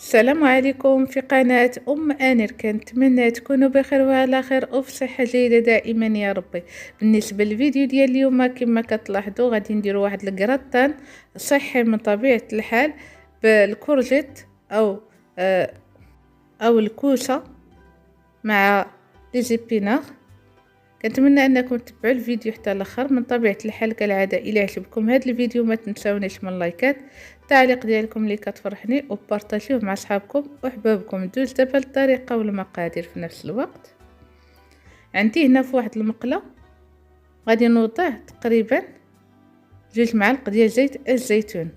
السلام عليكم في قناة أنير. كنتمنى تكونوا بخير وعلى خير وفي صحة جيدة دائما يا ربي. بالنسبة للفيديو ديال اليوم كما كتلاحظوا غادي نديروا واحد الكراتان صحي من طبيعة الحال بالكورجيت او الكوسة مع لي زيبينار. كنتمنى انكم تتبعوا الفيديو حتى الاخر. من طبيعه الحال كالعاده الى عجبكم هذا الفيديو ما تنساونيش من اللايكات، التعليق ديالكم اللي كتفرحني، وبارطاجيوه مع صحابكم وحبابكم. ندوز دابا الطريقه والمقادير في نفس الوقت. عندي هنا في واحد المقله غادي نوضع تقريبا 2 معالق ديال زيت الزيتون.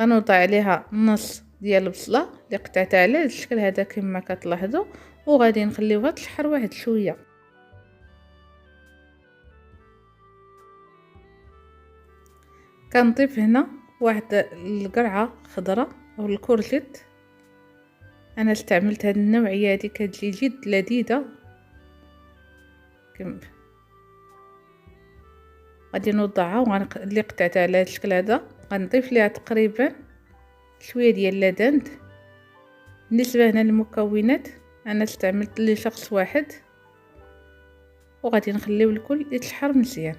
غنوضع عليها نص ديال البصله اللي قطعتها على الشكل هذا كما كتلاحظوا، وغادي نخليوها تشحر واحد شويه. كنضيف هنا واحد القرعه خضراء او الكورجيت. انا استعملت هذه النوعيه هذه كتجي جد لذيذه. غادي نوضعها اللي قطعتها على هذا الشكل هذا. غنضيف ليها تقريبا شويه ديال اللادند. بالنسبه هنا للمكونات انا استعملت لشخص واحد، وغادي نخليو الكل يتشحر مزيان.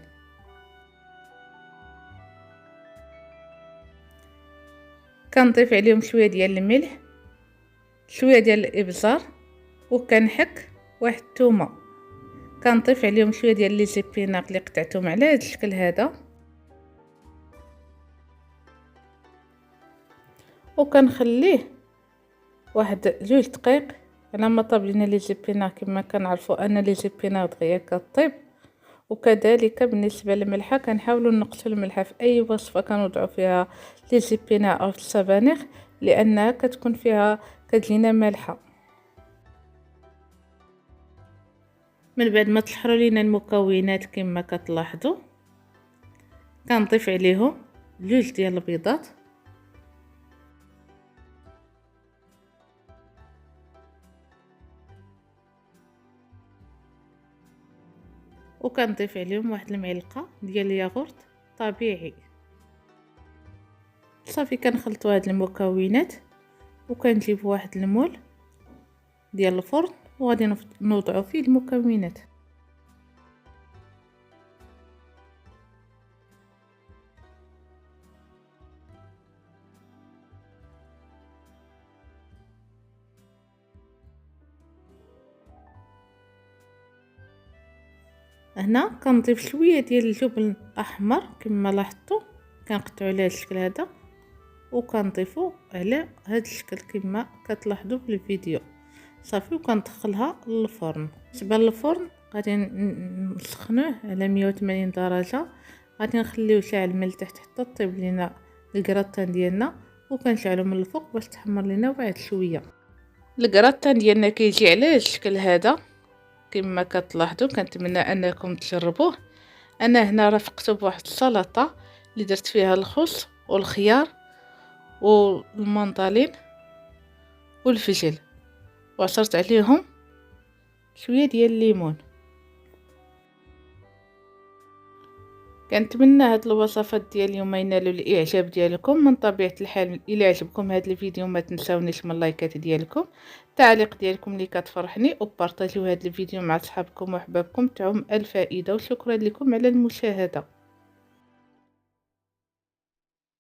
كنضيف عليهم شويه ديال الملح، شويه ديال الابزار، وكنحك واحد الثومه. كنضيف عليهم شويه ديال لي زيبيناغ اللي قطعتهم على هذا الشكل هذا، وكنخليه واحد 2 دقائق على ما طاب لينا لي زيبيناغ. كما كنعرفوا ان لي زيبيناغ دغيا كطيب. وكذلك بالنسبه للملحه كنحاولوا نقصوا الملحه في اي وصفه كنوضعوا فيها لي زيبيناغ او السبانخ، لانها كتكون فيها كتجينا مالحه. من بعد ما تشحروا لينا المكونات كما كتلاحظوا كنضيف عليهم 2 ديال البيضات، وكنضيف عليهم واحد المعلقه ديال الياغورت طبيعي. صافي كنخلطوا هاد المكونات وكنجيب واحد المول ديال الفرن وغادي نوضعوا فيه المكونات. هنا كنضيف شويه ديال الجبن الاحمر كما لاحظتوا، كنقطعوا على هذا الشكل هذا وكنضيفوا على هذا الشكل كما كتلاحظوا في الفيديو. صافي وكندخلها للفرن. بالنسبه للفرن غادي نسخنوه على 180 درجه. غادي نخليوه شاعل من التحت حتى طيب لينا الكراتان ديالنا، وكنشعلو من الفوق باش تحمر لينا واحد شويه. الكراتان ديالنا كيجي على هذا الشكل هذا كما كتلاحظوا. كنتمنى انكم تجربوه. انا هنا رافقته بواحد السلطه اللي درت فيها الخس والخيار والمندلين والفجل، وعصرت عليهم شويه ديال الليمون. كنتمنى هاد الوصفات ديال اليوم ينالوا الاعجاب ديالكم. من طبيعه الحال الى عجبكم هذا الفيديو ما تنساونيش من اللايكات ديالكم، التعليق ديالكم اللي كتفرحني، وبارطاجيو هذا الفيديو مع صحابكم وحبابكم. تعم الفائده، وشكرا لكم على المشاهده.